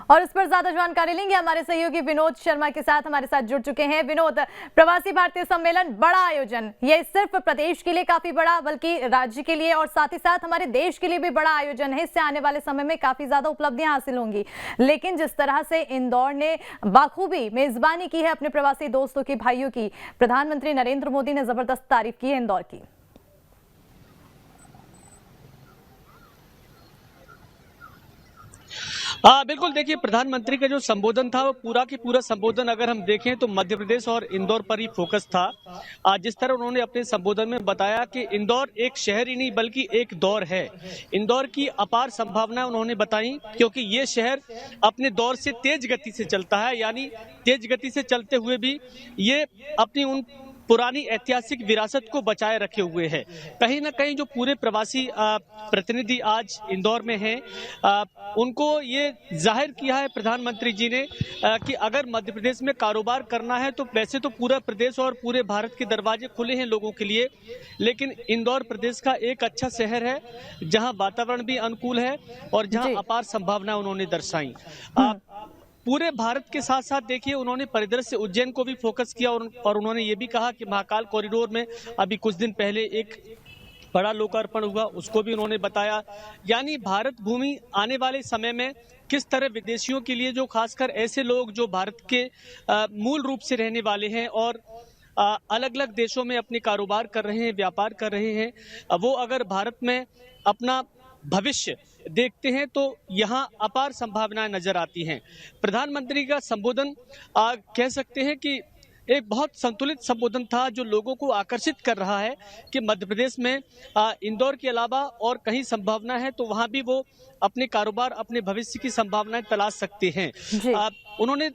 और इस पर ज्यादा जानकारी लेंगे हमारे सहयोगी विनोद शर्मा के साथ हमारे साथ जुड़ चुके हैं। विनोद, प्रवासी भारतीय सम्मेलन बड़ा आयोजन, ये सिर्फ प्रदेश के लिए काफी बड़ा बल्कि राज्य के लिए और साथ ही साथ हमारे देश के लिए भी बड़ा आयोजन है। इससे आने वाले समय में काफी ज्यादा उपलब्धियां हासिल होंगी। लेकिन जिस तरह से इंदौर ने बाखूबी मेजबानी की है अपने प्रवासी दोस्तों की, भाइयों की, प्रधानमंत्री नरेंद्र मोदी ने जबरदस्त तारीफ की है इंदौर की। बिल्कुल, देखिए प्रधानमंत्री का जो संबोधन था वो पूरा की पूरा संबोधन अगर हम देखें तो मध्य प्रदेश और इंदौर पर ही फोकस था। जिस तरह उन्होंने अपने संबोधन में बताया कि इंदौर एक शहर ही नहीं बल्कि एक दौर है। इंदौर की अपार संभावनाएं उन्होंने बताई, क्योंकि ये शहर अपने दौर से तेज गति से चलता है, यानी तेज गति से चलते हुए भी ये अपनी उन पुरानी ऐतिहासिक विरासत को बचाए रखे हुए है। कहीं ना कहीं जो पूरे प्रवासी प्रतिनिधि आज इंदौर में हैं, उनको ये जाहिर किया है प्रधानमंत्री जी ने कि अगर मध्य प्रदेश में कारोबार करना है तो वैसे तो पूरा प्रदेश और पूरे भारत के दरवाजे खुले हैं लोगों के लिए, लेकिन इंदौर प्रदेश का एक अच्छा शहर है जहां वातावरण भी अनुकूल है और जहां अपार संभावना उन्होंने दर्शाई। पूरे भारत के साथ साथ देखिए उन्होंने परिदृश्य उज्जैन को भी फोकस किया और उन्होंने ये भी कहा कि महाकाल कॉरिडोर में अभी कुछ दिन पहले एक बड़ा लोकार्पण हुआ, उसको भी उन्होंने बताया। यानी भारत भूमि आने वाले समय में किस तरह विदेशियों के लिए, जो खासकर ऐसे लोग जो भारत के मूल रूप से रहने वाले हैं और अलग अलग देशों में अपने कारोबार कर रहे हैं, व्यापार कर रहे हैं, वो अगर भारत में अपना भविष्य देखते हैं तो यहाँ अपार संभावनाएं नजर आती हैं। प्रधानमंत्री का संबोधन कह सकते हैं कि एक बहुत संतुलित संबोधन था जो लोगों को आकर्षित कर रहा है कि मध्य प्रदेश में इंदौर के अलावा और कहीं संभावना है तो वहां भी वो अपने कारोबार, अपने भविष्य की संभावनाएं तलाश सकते हैं। उन्होंने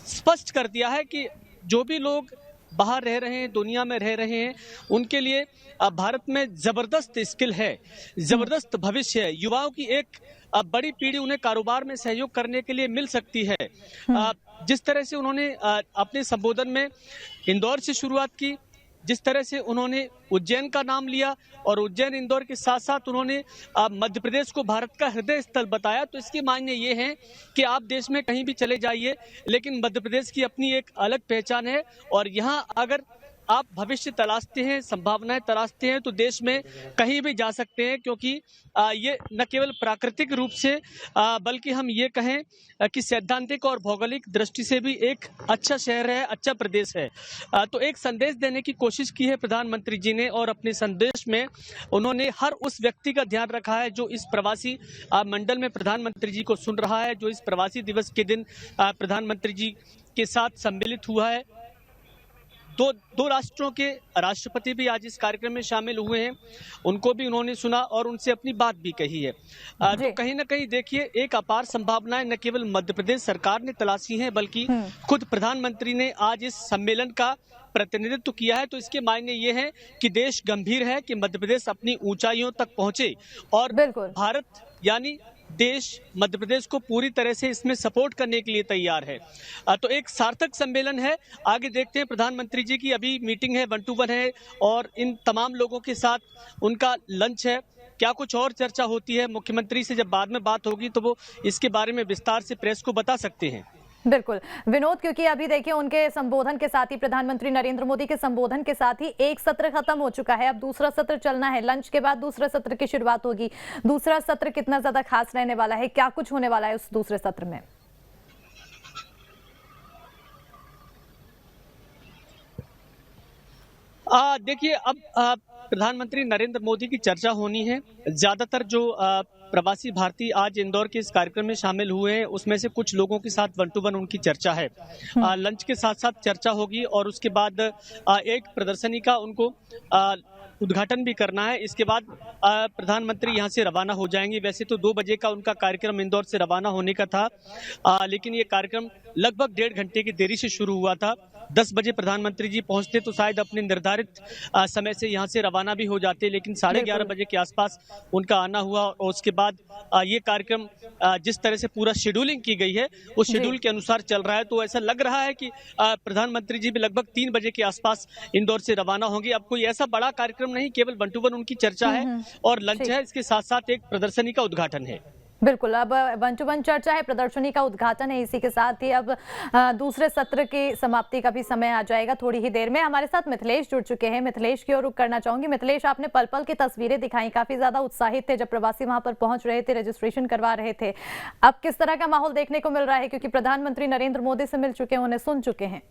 स्पष्ट कर दिया है कि जो भी लोग बाहर रह रहे हैं, दुनिया में रह रहे हैं, उनके लिए भारत में जबरदस्त स्किल है, जबरदस्त भविष्य है। युवाओं की एक बड़ी पीढ़ी उन्हें कारोबार में सहयोग करने के लिए मिल सकती है। जिस तरह से उन्होंने अपने संबोधन में इंदौर से शुरुआत की, जिस तरह से उन्होंने उज्जैन का नाम लिया और उज्जैन इंदौर के साथ साथ उन्होंने मध्य प्रदेश को भारत का हृदय स्थल बताया, तो इसके मायने ये हैं कि आप देश में कहीं भी चले जाइए, लेकिन मध्य प्रदेश की अपनी एक अलग पहचान है और यहाँ अगर आप भविष्य तलाशते हैं, संभावनाएं तलाशते हैं तो देश में कहीं भी जा सकते हैं, क्योंकि ये न केवल प्राकृतिक रूप से बल्कि हम ये कहें कि सैद्धांतिक और भौगोलिक दृष्टि से भी एक अच्छा शहर है, अच्छा प्रदेश है। तो एक संदेश देने की कोशिश की है प्रधानमंत्री जी ने और अपने संदेश में उन्होंने हर उस व्यक्ति का ध्यान रखा है जो इस प्रवासी मंडल में प्रधानमंत्री जी को सुन रहा है, जो इस प्रवासी दिवस के दिन प्रधानमंत्री जी के साथ सम्मिलित हुआ है। दो राष्ट्रों के राष्ट्रपति भी आज इस कार्यक्रम में शामिल हुए हैं, उनको भी उन्होंने सुना और उनसे अपनी बात भी कही है। तो कहीं ना कहीं देखिए एक अपार संभावनाएं न केवल मध्य प्रदेश सरकार ने तलाशी हैं बल्कि खुद प्रधानमंत्री ने आज इस सम्मेलन का प्रतिनिधित्व किया है। तो इसके मायने ये हैं कि देश गंभीर है कि मध्य प्रदेश अपनी ऊंचाइयों तक पहुंचे और भारत यानी देश मध्य प्रदेश को पूरी तरह से इसमें सपोर्ट करने के लिए तैयार है। तो एक सार्थक सम्मेलन है। आगे देखते हैं, प्रधानमंत्री जी की अभी मीटिंग है, 1 to 1 है और इन तमाम लोगों के साथ उनका लंच है। क्या कुछ और चर्चा होती है, मुख्यमंत्री से जब बाद में बात होगी तो वो इसके बारे में विस्तार से प्रेस को बता सकते हैं। बिल्कुल विनोद, क्योंकि अभी देखिए उनके संबोधन के साथ ही, प्रधानमंत्री नरेंद्र मोदी के संबोधन के साथ ही एक सत्र खत्म हो चुका है, अब दूसरा सत्र चलना है। लंच के बाद दूसरा सत्र की शुरुआत होगी। दूसरा सत्र कितना ज्यादा खास रहने वाला है, क्या कुछ होने वाला है उस दूसरे सत्र में? देखिए अब प्रधानमंत्री नरेंद्र मोदी की चर्चा होनी है। ज्यादातर जो प्रवासी भारतीय आज इंदौर के इस कार्यक्रम में शामिल हुए हैं उसमें से कुछ लोगों के साथ 1 to 1 उनकी चर्चा है। लंच के साथ साथ चर्चा होगी और उसके बाद एक प्रदर्शनी का उनको उद्घाटन भी करना है। इसके बाद प्रधानमंत्री यहां से रवाना हो जाएंगे। वैसे तो 2 बजे का उनका कार्यक्रम इंदौर से रवाना होने का था, लेकिन ये कार्यक्रम लगभग 1.5 घंटे की देरी से शुरू हुआ था। 10 बजे प्रधानमंत्री जी पहुंचते तो शायद अपने निर्धारित समय से यहाँ से रवाना भी हो जाते, लेकिन 11:30 बजे के आसपास उनका आना हुआ और उसके बाद ये कार्यक्रम जिस तरह से पूरा शेड्यूलिंग की गई है उस शेड्यूल के अनुसार चल रहा है। तो ऐसा लग रहा है कि प्रधानमंत्री जी भी लगभग 3 बजे के आसपास इंदौर से रवाना होंगे। अब कोई ऐसा बड़ा कार्यक्रम नहीं, केवल 1 to 1 उनकी चर्चा है और लंच है, इसके साथ साथ एक प्रदर्शनी का उद्घाटन है। बिल्कुल, अब वन टू वन चर्चा है, प्रदर्शनी का उद्घाटन है, इसी के साथ ही अब दूसरे सत्र की समाप्ति का भी समय आ जाएगा थोड़ी ही देर में। हमारे साथ मिथिलेश जुड़ चुके हैं, मिथिलेश की ओर रुख करना चाहूंगी। मिथिलेश, आपने पल पल की तस्वीरें दिखाई, काफी ज्यादा उत्साहित थे जब प्रवासी वहां पर पहुंच रहे थे, रजिस्ट्रेशन करवा रहे थे। अब किस तरह का माहौल देखने को मिल रहा है, क्योंकि प्रधानमंत्री नरेंद्र मोदी से मिल चुके हैं, उन्हें सुन चुके हैं?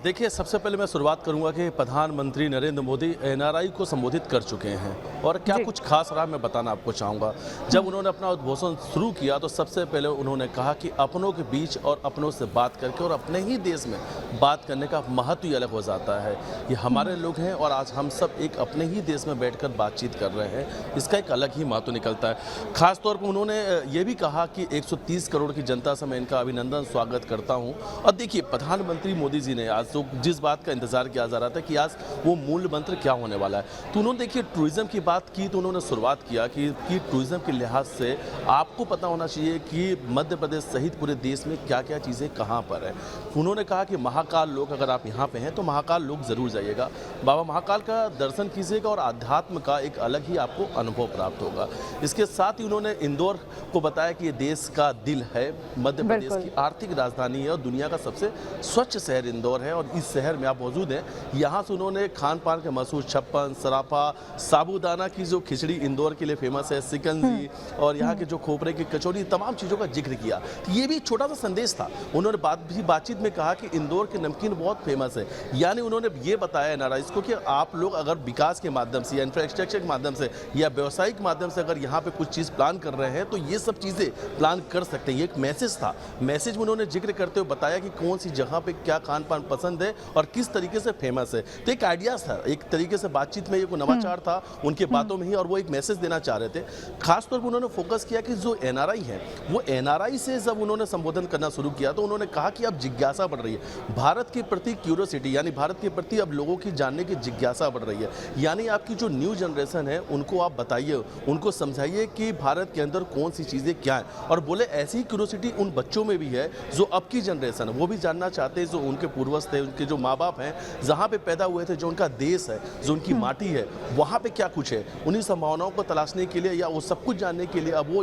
देखिए, सबसे पहले मैं शुरुआत करूंगा कि प्रधानमंत्री नरेंद्र मोदी एनआरआई को संबोधित कर चुके हैं और क्या कुछ खास रहा मैं बताना आपको चाहूँगा। जब उन्होंने अपना उद्बोधन शुरू किया तो सबसे पहले उन्होंने कहा कि अपनों के बीच और अपनों से बात करके और अपने ही देश में बात करने का महत्व ही अलग हो जाता है। ये हमारे लोग हैं और आज हम सब एक अपने ही देश में बैठकर बातचीत कर रहे हैं, इसका एक अलग ही महत्व निकलता है। खासतौर पर उन्होंने ये भी कहा कि 130 करोड़ की जनता से मैं इनका अभिनंदन स्वागत करता हूँ। और देखिए, प्रधानमंत्री मोदी जी ने आज तो जिस बात का इंतजार किया जा रहा था कि आज वो मूल मंत्र क्या होने वाला है, तो उन्होंने देखिए टूरिज्म की बात की। तो उन्होंने शुरुआत किया कि टूरिज्म के लिहाज से आपको पता होना चाहिए कि मध्य प्रदेश सहित पूरे देश में क्या क्या चीज़ें कहाँ पर है। उन्होंने कहा कि महाकाल लोक, अगर आप यहाँ पे हैं तो महाकाल लोक जरूर जाइएगा, बाबा महाकाल का दर्शन कीजिएगा और आध्यात्म का एक अलग ही आपको अनुभव प्राप्त होगा। इसके साथ ही उन्होंने इंदौर को बताया कि ये देश का दिल है, मध्य प्रदेश की आर्थिक राजधानी है और दुनिया का सबसे स्वच्छ शहर इंदौर है। और इस शहर में आप मौजूद हैं, यहाँ से उन्होंने खान पान के मशहूर छप्पन, सराफा, साबूदाना की जो खिचड़ी इंदौर के लिए फेमस है, सिकंजी और यहाँ के जो खोपरे की कचौरी, तमाम चीज़ों का जिक्र किया। तो ये भी एक छोटा सा संदेश था। उन्होंने बातचीत में कहा कि इंदौर के नमकीन बहुत फेमस है। यानी उन्होंने ये बताया एनआरआईज़ को कि आप लोग अगर विकास के माध्यम से या इंफ्रास्ट्रक्चर के माध्यम से या व्यावसायिक माध्यम से अगर यहाँ पे कुछ चीज़ प्लान कर रहे हैं तो ये सब चीज़ें प्लान कर सकते हैं। ये एक मैसेज था। मैसेज में उन्होंने जिक्र करते हुए बताया कि कौन सी जगह पे क्या खान पान पसंद है और किस तरीके से फेमस है। तो एक आइडियाज था, एक तरीके से बातचीत में एक नवाचार था उनके बातों में ही, और वो एक मैसेज देना चाह रहे थे। खासतौर पर उन्होंने फोकस किया कि जो एनआरआई है वो एनआरआई से जब उन्होंने संबोधन करना शुरू किया तो उन्होंने कहा कि अब जिज्ञासा बढ़ रही है, भारत के प्रति क्यूरियोसिटी, यानी भारत के प्रति अब लोगों की जानने की जिज्ञासा बढ़ रही है। यानी आपकी जो न्यू जनरेशन है उनको आप बताइए, उनको समझाइए कि भारत के अंदर कौन सी चीज़ें क्या है। और बोले ऐसी ही क्यूरियोसिटी उन बच्चों में भी है जो अब की जनरेशन है, वो भी जानना चाहते हैं, जो उनके पूर्वज थे, उनके जो माँ बाप हैं, जहाँ पे पैदा हुए थे, जो उनका देश है, जो उनकी माटी है, वहाँ पे क्या कुछ है। उन्हीं संभावनाओं को तलाशने के लिए या वो सब कुछ जानने के लिए अब वो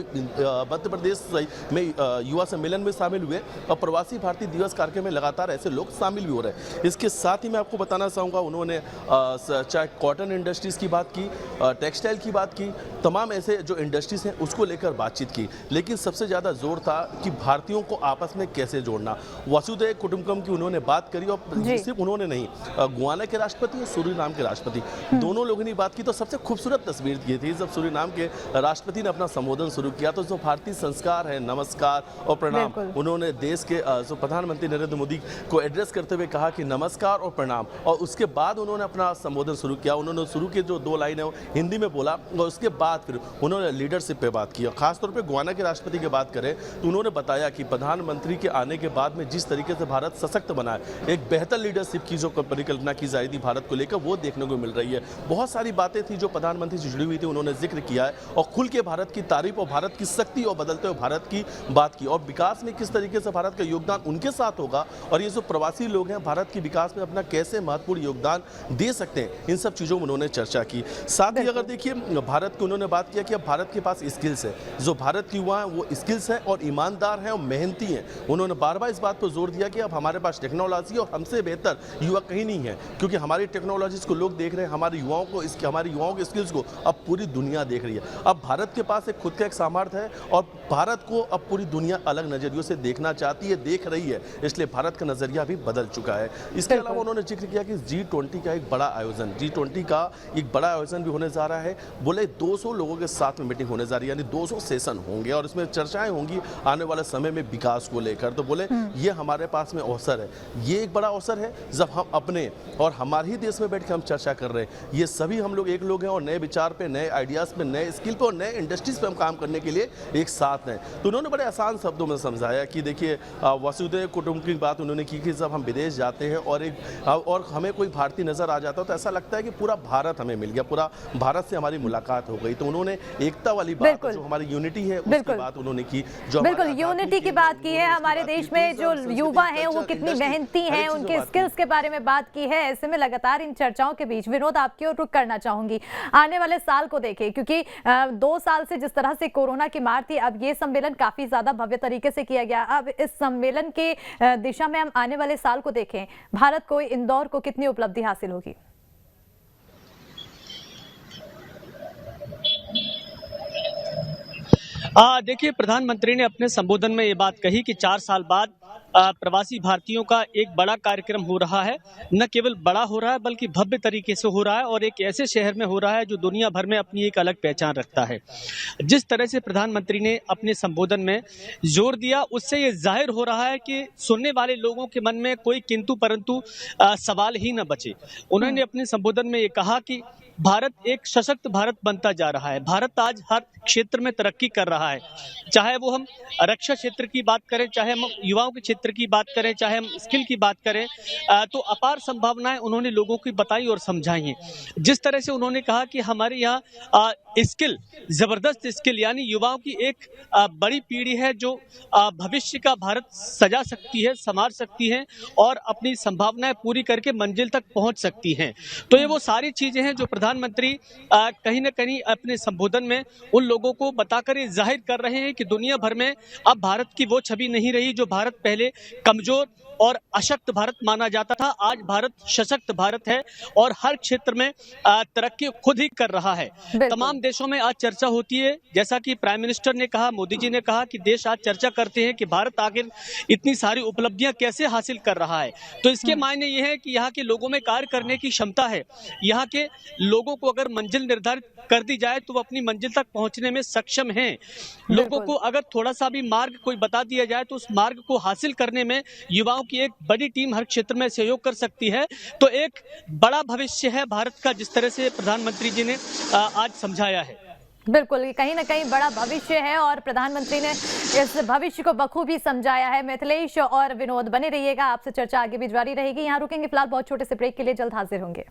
मध्य प्रदेश में युवा सम्मेलन में शामिल हुए और प्रवासी भारतीय दिवस कार्यक्रम में लगातार ऐसे लोग शामिल भी हो रहे हैं। इसके साथ ही मैं आपको बताना चाहूँगा, उन्होंने चाहे कॉटन इंडस्ट्रीज़ की बात की, टेक्सटाइल की बात की, तमाम ऐसे जो इंडस्ट्रीज़ हैं उसको लेकर बातचीत की। लेकिन सबसे ज़्यादा जोर था कि भारतीयों को आपस में कैसे जोड़ना। वसुधैव कुटुंबकम की उन्होंने बात करी और सिर्फ उन्होंने नहीं, गुयाना के राष्ट्रपति और सूरीनाम के राष्ट्रपति दोनों लोगों ने बात की। तो सबसे खूबसूरत तस्वीर ये थी जब सूरीनाम के राष्ट्रपति ने अपना संबोधन शुरू किया तो जो भारतीय संस्कार है, नमस्कार और प्रणाम, उन्होंने देश के जो प्रधानमंत्री नरेंद्र मोदी को एड्रेस करते हुए कहा कि नमस्कार और प्रणाम। और उसके बाद उन्होंने अपना संबोधन शुरू किया। उन्होंने शुरू के जो 2 लाइन है वो हिंदी में बोला और उसके बाद फिर उन्होंने लीडरशिप पे बात की। और खासतौर पर गुयाना के राष्ट्रपति की बात करें तो उन्होंने बताया कि प्रधानमंत्री के आने के बाद में जिस तरीके से भारत सशक्त बना है, एक बेहतर लीडरशिप की जो परिकल्पना की जा रही थी भारत को लेकर, वो देखने को मिल रही है। बहुत सारी बातें थी जो प्रधानमंत्री से जुड़ी हुई थी, उन्होंने जिक्र किया है और खुल के भारत की तारीफ और भारत की शक्ति और बदलते हुए भारत की बात की और विकास में किस तरीके से भारत का योगदान उनके साथ होगा और ये जो प्रवासी लोग हैं भारत के विकास में अपना कैसे महत्वपूर्ण योगदान दे सकते हैं, इन सब चीज़ों में उन्होंने चर्चा की। साथ ही अगर देखिए भारत को उन्होंने बात किया कि अब भारत के पास स्किल्स है, जो भारत के युवा हैं वो स्किल्स हैं और ईमानदार हैं और मेहनती हैं। उन्होंने बार बार इस बात पर जोर दिया कि अब हमारे पास टेक्नोलॉजी और हमसे बेहतर युवा कहीं नहीं है, क्योंकि हमारी टेक्नोलॉजीज को लोग देख रहे हैं, हमारे युवाओं को हमारे युवाओं के स्किल्स को अब पूरी दुनिया देख रही है। अब भारत के पास एक खुद का एक सामर्थ्य है और भारत को अब पूरी दुनिया अलग नजरियों से देखना चाहती है, देख रही है, इसलिए भारत का नजरिया भी बदल चुका है। इसके अलावा उन्होंने जिक्र किया कि G20 का एक बड़ा आयोजन, G20 का एक बड़ा आयोजन भी होने जा रहा है। बोले 200 लोगों के साथ में मीटिंग होने जा रही है, यानी 200 सेशन होंगे और इसमें चर्चाएं होंगी आने वाले समय में विकास को लेकर। तो बोले ये हमारे पास में अवसर है, ये एक बड़ा अवसर है जब हम अपने और हमारे ही देश में बैठ के हम चर्चा कर रहे हैं। ये सभी हम लोग एक लोग हैं और नए विचार पे, नए आइडियाज़ पे, नए स्किल पे और नए इंडस्ट्रीज पे हम काम करने के लिए एक साथ हैं। तो उन्होंने बड़े आसान शब्दों में समझाया कि देखिए वसुधैव कुटुंबकम की बात उन्होंने की कि जब हम विदेश जाते हैं और हमें कोई भारतीय नज़र आ जाता है तो ऐसा लगता है कि पूरा भारत हमें मिल गया, पूरा भारत से हमारी मुलाकात हो गई। तो उन्होंने एकता वाली बात, जो हमारी यूनिटी है उसकी बात उन्होंने की। जो बिल्कुल यूनिटी की बात की है, हमारे देश में जो युवा हैं वो कितनी मेहनती हैं, उनके स्किल्स के बारे में बात की है। ऐसे में लगातार इन चर्चाओं के बीच विनोद आपकी ओर रुख करना चाहूंगी। आने वाले साल को देखें, क्योंकि 2 साल से जिस तरह से कोरोना की मार थी, अब ये सम्मेलन काफी ज्यादा भव्य तरीके से किया गया। अब इस सम्मेलन के दिशा में हम आने वाले साल को देखें, भारत को, इंदौर को कितनी उपलब्धि हासिल होगी? देखिए, प्रधानमंत्री ने अपने संबोधन में ये बात कही कि 4 साल बाद प्रवासी भारतीयों का एक बड़ा कार्यक्रम हो रहा है। न केवल बड़ा हो रहा है बल्कि भव्य तरीके से हो रहा है और एक ऐसे शहर में हो रहा है जो दुनिया भर में अपनी एक अलग पहचान रखता है। जिस तरह से प्रधानमंत्री ने अपने संबोधन में जोर दिया, उससे ये जाहिर हो रहा है कि सुनने वाले लोगों के मन में कोई किंतु परंतु सवाल ही न बचे। उन्होंने अपने संबोधन में ये कहा कि भारत एक सशक्त भारत बनता जा रहा है। भारत आज हर क्षेत्र में तरक्की कर रहा है, चाहे वो हम रक्षा क्षेत्र की बात करें, चाहे हम युवाओं के क्षेत्र की बात करें, चाहे हम स्किल की बात करें, तो अपार संभावनाएं उन्होंने लोगों की बताई और समझाई हैं। जिस तरह से उन्होंने कहा कि हमारे यहाँ स्किल, जबरदस्त स्किल, यानी युवाओं की एक बड़ी पीढ़ी है जो भविष्य का भारत सजा सकती है, संवार सकती है और अपनी संभावनाएं पूरी करके मंजिल तक पहुंच सकती हैं। तो ये वो सारी चीजें हैं जो प्रधानमंत्री कहीं ना कहीं अपने संबोधन में उन लोगों को बताकर ये जाहिर कर रहे हैं कि दुनिया भर में अब भारत की वो छवि नहीं रही जो भारत पहले कमजोर और अशक्त भारत माना जाता था। आज भारत सशक्त भारत है और हर क्षेत्र में तरक्की खुद ही कर रहा है। तमाम देशों में आज चर्चा होती है, जैसा कि प्राइम मिनिस्टर ने कहा, मोदी जी ने कहा कि देश आज चर्चा करते हैं कि भारत आखिर इतनी सारी उपलब्धियां कैसे हासिल कर रहा है। तो इसके मायने ये है कि यहाँ के लोगों में कार्य करने की क्षमता है। यहाँ के लोगों को अगर मंजिल निर्धारित कर दी जाए तो वो अपनी मंजिल तक पहुंचने में सक्षम हैं। लोगों को अगर थोड़ा सा भी मार्ग कोई बता दिया जाए तो उस मार्ग को हासिल करने में युवाओं की एक बड़ी टीम हर क्षेत्र में सहयोग कर सकती है। तो एक बड़ा भविष्य है भारत का, जिस तरह से प्रधानमंत्री जी ने आज समझाया है। बिल्कुल, ये कहीं ना कहीं बड़ा भविष्य है और प्रधानमंत्री ने इस भविष्य को बखूबी समझाया है। मिथिलेश और विनोद बने रहिएगा, आपसे चर्चा आगे भी जारी रहेगी। यहाँ रुकेंगे फिलहाल बहुत छोटे से ब्रेक के लिए, जल्द हाजिर होंगे।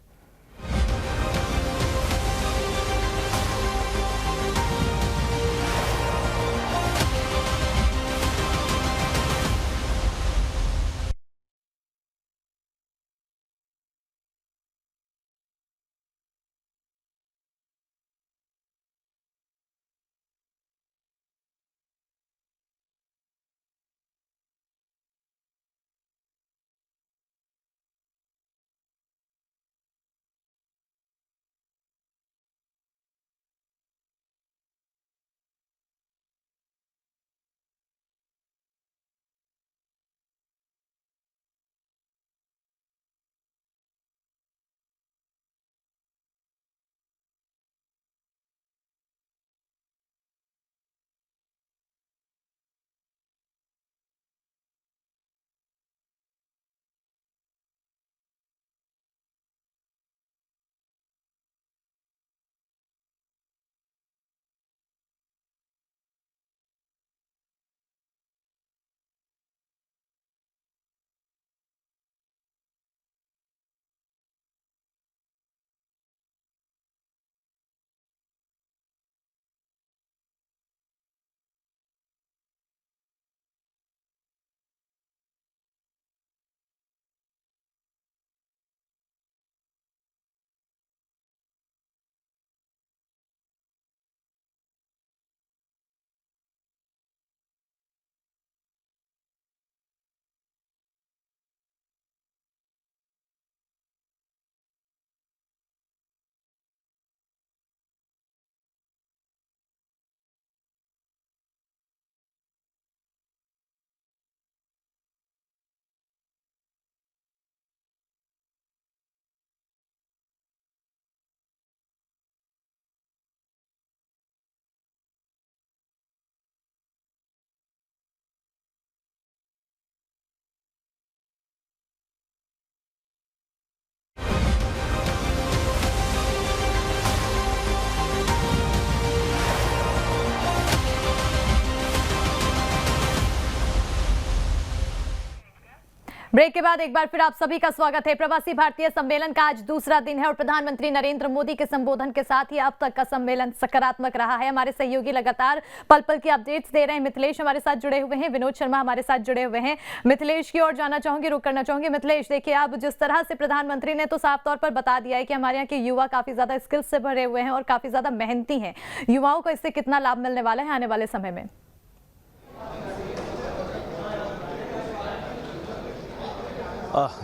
ब्रेक के बाद एक बार फिर आप सभी का स्वागत है। प्रवासी भारतीय सम्मेलन का आज दूसरा दिन है और प्रधानमंत्री नरेंद्र मोदी के संबोधन के साथ ही अब तक का सम्मेलन सकारात्मक रहा है। हमारे सहयोगी लगातार पल पल की अपडेट्स दे रहे हैं। मिथिलेश हमारे साथ जुड़े हुए हैं, विनोद शर्मा हमारे साथ जुड़े हुए हैं। मिथिलेश की ओर जाना चाहूंगी, रुक करना चाहूंगी। मिथिलेश, देखिए अब जिस तरह से प्रधानमंत्री ने तो साफ तौर पर बता दिया है कि हमारे यहाँ के युवा काफी ज्यादा स्किल्स से भरे हुए हैं और काफी ज्यादा मेहनती हैं। युवाओं को इससे कितना लाभ मिलने वाला है आने वाले समय में?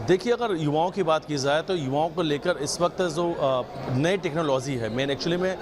देखिए, अगर युवाओं की बात की जाए तो युवाओं को लेकर इस वक्त जो नई टेक्नोलॉजी है, मेन एक्चुअली में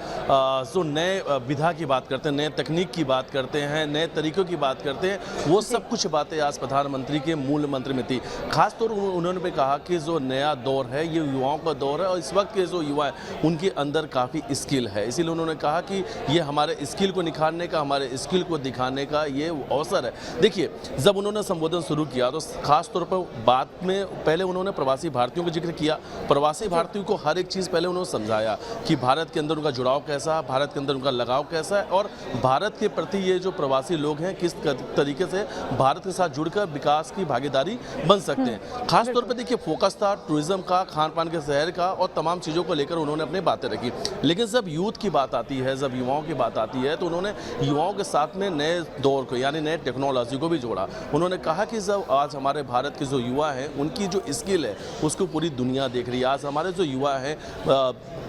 जो नए विधा की बात करते हैं, नए तकनीक की बात करते हैं, नए तरीक़ों की बात करते हैं, वो सब कुछ बातें आज प्रधानमंत्री के मूल मंत्र में थी। खासतौर पर उन्होंने भी कहा कि जो नया दौर है ये युवाओं का दौर है और इस वक्त के जो युवा हैं उनके अंदर काफ़ी स्किल है। इसीलिए उन्होंने कहा कि ये हमारे स्किल को निखारने का, हमारे स्किल को दिखाने का ये अवसर है। देखिए, जब उन्होंने संबोधन शुरू किया तो खासतौर पर बात में पहले उन्होंने प्रवासी भारतीयों का जिक्र किया। प्रवासी भारतीयों को हर एक चीज़ पहले उन्होंने समझाया कि भारत के अंदर उनका जुड़ाव कैसा है, भारत के अंदर उनका लगाव कैसा है और भारत के प्रति ये जो प्रवासी लोग हैं किस तरीके से भारत के साथ जुड़कर विकास की भागीदारी बन सकते हैं। खासतौर पर देखिए, फोकस था टूरिज्म का, खान पान के शहर का और तमाम चीज़ों को लेकर उन्होंने अपनी बातें रखी। लेकिन जब यूथ की बात आती है, जब युवाओं की बात आती है तो उन्होंने युवाओं के साथ में नए दौर को यानी नए टेक्नोलॉजी को भी जोड़ा। उन्होंने कहा कि जब आज हमारे भारत के जो युवा हैं उनकी जो स्किल है उसको पूरी दुनिया देख रही है। आज हमारे जो युवा हैं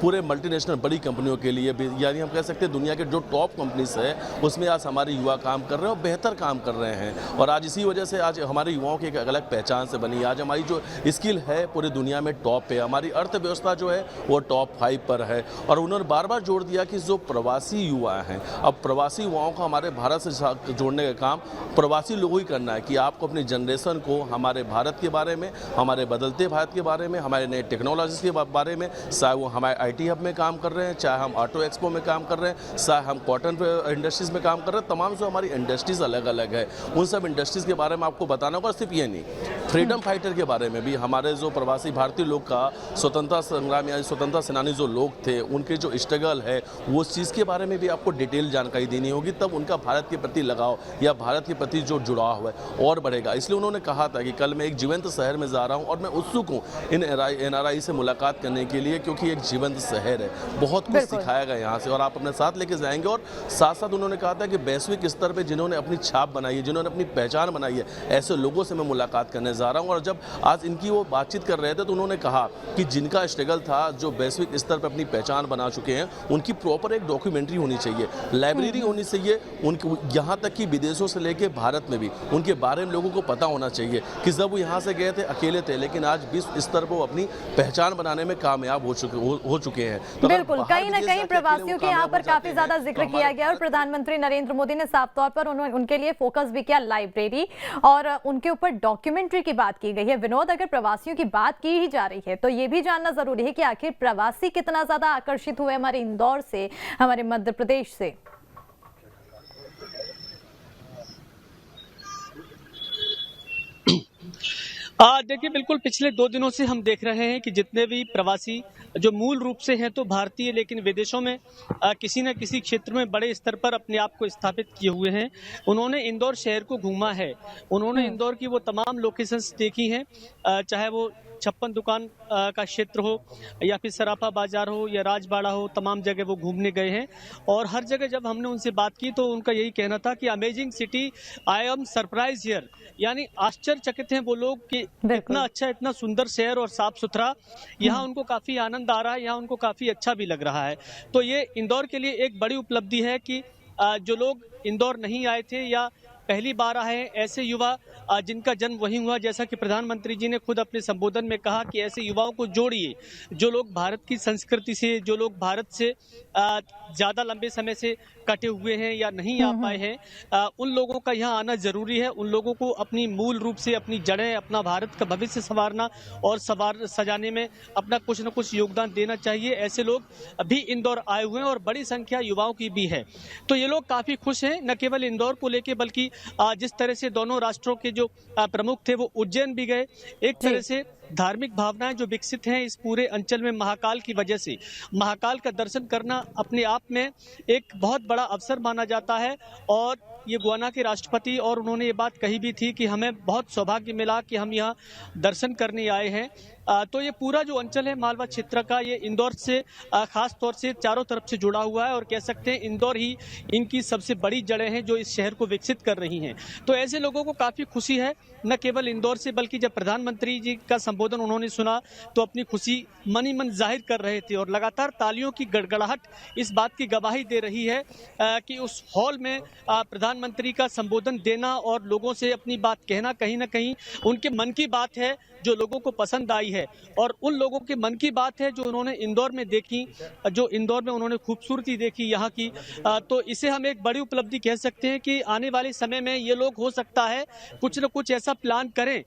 पूरे मल्टीनेशनल बड़ी कंपनियों के लिए यानी हम कह सकते हैं दुनिया के जो टॉप कंपनीज है उसमें आज हमारे युवा काम कर रहे हैं और बेहतर काम कर रहे हैं। और आज इसी वजह से आज हमारे युवाओं की एक अलग पहचान से बनी। आज हमारी जो स्किल है पूरी दुनिया में टॉप पे, हमारी अर्थव्यवस्था जो है वो टॉप 5 पर है। और उन्होंने बार बार जोड़ दिया कि जो प्रवासी युवा हैं, अब प्रवासी युवाओं को हमारे भारत से जोड़ने का काम प्रवासी लोगों ही करना है कि आपको अपनी जनरेशन को हमारे भारत के बारे में, हमारे बदलते भारत के बारे में, हमारे नए टेक्नोलॉजीज के बारे में, चाहे वो हमारे IT हब में काम कर रहे हैं, चाहे हम ऑटो एक्सपो में काम कर रहे हैं, चाहे हम कॉटन इंडस्ट्रीज़ में काम कर रहे हैं, तमाम जो हमारी इंडस्ट्रीज़ अलग अलग है उन सब इंडस्ट्रीज़ के बारे में आपको बताना होगा। सिर्फ ये नहीं, फ्रीडम फाइटर के बारे में भी हमारे जो प्रवासी भारतीय लोग का स्वतंत्रता संग्राम या स्वतंत्रता सेनानी जो लोग थे उनके जो स्ट्रगल है वो चीज़ के बारे में भी आपको डिटेल जानकारी देनी होगी। तब उनका भारत के प्रति लगाव या भारत के प्रति जो जुड़ाव है और बढ़ेगा। इसलिए उन्होंने कहा था कि कल मैं एक जीवंत शहर में जा रहा हूँ और मैं उत्सुक हूँ इन NRI से मुलाकात करने के लिए, क्योंकि एक जीवंत शहर है, बहुत कुछ सिखाएगा यहाँ से और आप अपने साथ लेके जाएंगे। और साथ साथ उन्होंने कहा था कि वैश्विक स्तर पे जिन्होंने अपनी छाप बनाई है, जिन्होंने अपनी पहचान बनाई है, ऐसे लोगों से मैं मुलाकात करने जा रहा हूँ। और जब आज इनकी वो बातचीत कर रहे थे तो उन्होंने कहा कि जिनका स्ट्रगल था, जो वैश्विक स्तर पर अपनी पहचान बना चुके हैं, उनकी प्रॉपर एक डॉक्यूमेंट्री होनी चाहिए, लाइब्रेरी होनी चाहिए उनकी, यहाँ तक कि विदेशों से लेके भारत में भी उनके बारे में लोगों को पता होना चाहिए कि जब वो यहाँ से गए थे अकेले थे, लेकिन आज विश्व स्तर पर वो अपनी पहचान बनाने में कामयाब हो चुके हैं। तो बिल्कुल, कहीं ना कहीं प्रवासियों के यहाँ पर काफी ज्यादा जिक्र किया गया और प्रधानमंत्री नरेंद्र मोदी ने साफ तौर पर उनके लिए फोकस भी किया लाइब्रेरी और उनके ऊपर डॉक्यूमेंट्री की बात की गई है। विनोद, अगर प्रवासियों की बात की ही जा रही है तो ये भी जानना जरूरी है कि आखिर प्रवासी कितना ज्यादा आकर्षित हुए हमारे इंदौर से, हमारे मध्य प्रदेश से। देखिए, बिल्कुल पिछले 2 दिनों से हम देख रहे हैं कि जितने भी प्रवासी जो मूल रूप से हैं तो भारतीय लेकिन विदेशों में किसी न किसी क्षेत्र में बड़े स्तर पर अपने आप को स्थापित किए हुए हैं, उन्होंने इंदौर शहर को घूमा है। उन्होंने इंदौर की वो तमाम लोकेशंस देखी हैं, चाहे वो 56 दुकान का क्षेत्र हो या फिर सराफा बाजार हो या राजबाड़ा हो, तमाम जगह वो घूमने गए हैं। और हर जगह जब हमने उनसे बात की तो उनका यही कहना था कि amazing city, I am surprise here, यानी आश्चर्यचकित हैं वो लोग कि इतना अच्छा, इतना सुंदर शहर और साफ सुथरा, यहाँ उनको काफी आनंद आ रहा है, यहाँ उनको काफी अच्छा भी लग रहा है। तो ये इंदौर के लिए एक बड़ी उपलब्धि है कि जो लोग इंदौर नहीं आए थे या पहली बार आए हैं, ऐसे युवा जिनका जन्म वहीं हुआ, जैसा कि प्रधानमंत्री जी ने खुद अपने संबोधन में कहा कि ऐसे युवाओं को जोड़िए जो लोग भारत की संस्कृति से, जो लोग भारत से ज़्यादा लंबे समय से कटे हुए हैं या नहीं आ पाए हैं, उन लोगों का यहाँ आना जरूरी है। उन लोगों को अपनी मूल रूप से अपनी जड़ें, अपना भारत का भविष्य संवारना और सजाने में अपना कुछ न कुछ योगदान देना चाहिए। ऐसे लोग भी इंदौर आए हुए हैं और बड़ी संख्या युवाओं की भी है। तो ये लोग काफ़ी खुश हैं, न केवल इंदौर को लेके बल्कि जिस तरह से दोनों राष्ट्रों के जो प्रमुख थे वो उज्जैन भी गए, एक तरह से धार्मिक भावनाएं जो विकसित हैं इस पूरे अंचल में महाकाल की वजह से, महाकाल का दर्शन करना अपने आप में एक बहुत बड़ा अवसर माना जाता है। और ये गुयाना के राष्ट्रपति और उन्होंने ये बात कही भी थी कि हमें बहुत सौभाग्य मिला कि हम यहाँ दर्शन करने आए हैं। तो ये पूरा जो अंचल है मालवा क्षेत्र का, ये इंदौर से खास तौर से चारों तरफ से जुड़ा हुआ है और कह सकते हैं इंदौर ही इनकी सबसे बड़ी जड़ें हैं जो इस शहर को विकसित कर रही हैं। तो ऐसे लोगों को काफ़ी खुशी है, न केवल इंदौर से बल्कि जब प्रधानमंत्री जी का संबोधन उन्होंने सुना तो अपनी खुशी मन ही मन जाहिर कर रहे थे। और लगातार तालियों की गड़गड़ाहट इस बात की गवाही दे रही है कि उस हॉल में प्रधानमंत्री का संबोधन देना और लोगों से अपनी बात कहना कहीं ना कहीं उनके मन की बात है जो लोगों को पसंद आई है। और उन लोगों के मन की बात है जो उन्होंने इंदौर में देखी, जो इंदौर में उन्होंने खूबसूरती देखी यहाँ की। तो इसे हम एक बड़ी उपलब्धि कह सकते हैं कि आने वाले समय में ये लोग हो सकता है कुछ न कुछ ऐसा प्लान करें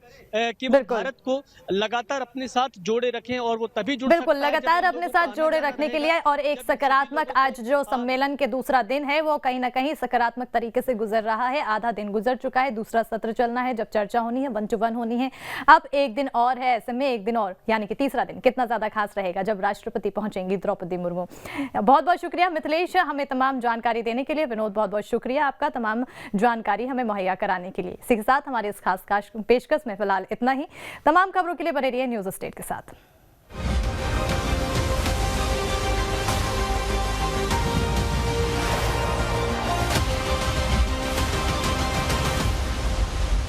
कि वो भारत को लगातार अपने साथ जोड़े रखें। और वो तभी जुड़ बिल्कुल सकता है लगातार अपने साथ जोड़े रखने के लिए। और एक सकारात्मक आज जो सम्मेलन के दूसरा दिन है वो कहीं ना कहीं सकारात्मक तरीके से गुजर रहा है। आधा दिन गुजर चुका है, दूसरा सत्र चलना है जब चर्चा होनी है, 1 to 1 होनी है। अब एक दिन और है, ऐसे में एक दिन और यानी कि तीसरा दिन कितना ज्यादा खास रहेगा जब राष्ट्रपति पहुंचेंगी द्रौपदी मुर्मू। बहुत बहुत शुक्रिया मिथिलेश हमें तमाम जानकारी देने के लिए। विनोद बहुत बहुत शुक्रिया आपका तमाम जानकारी हमें मुहैया कराने के लिए। इसी के साथ हमारे इस खास पेशकश में फिलहाल इतना ही। तमाम खबरों के लिए बने रहिए न्यूज़ स्टेट के साथ।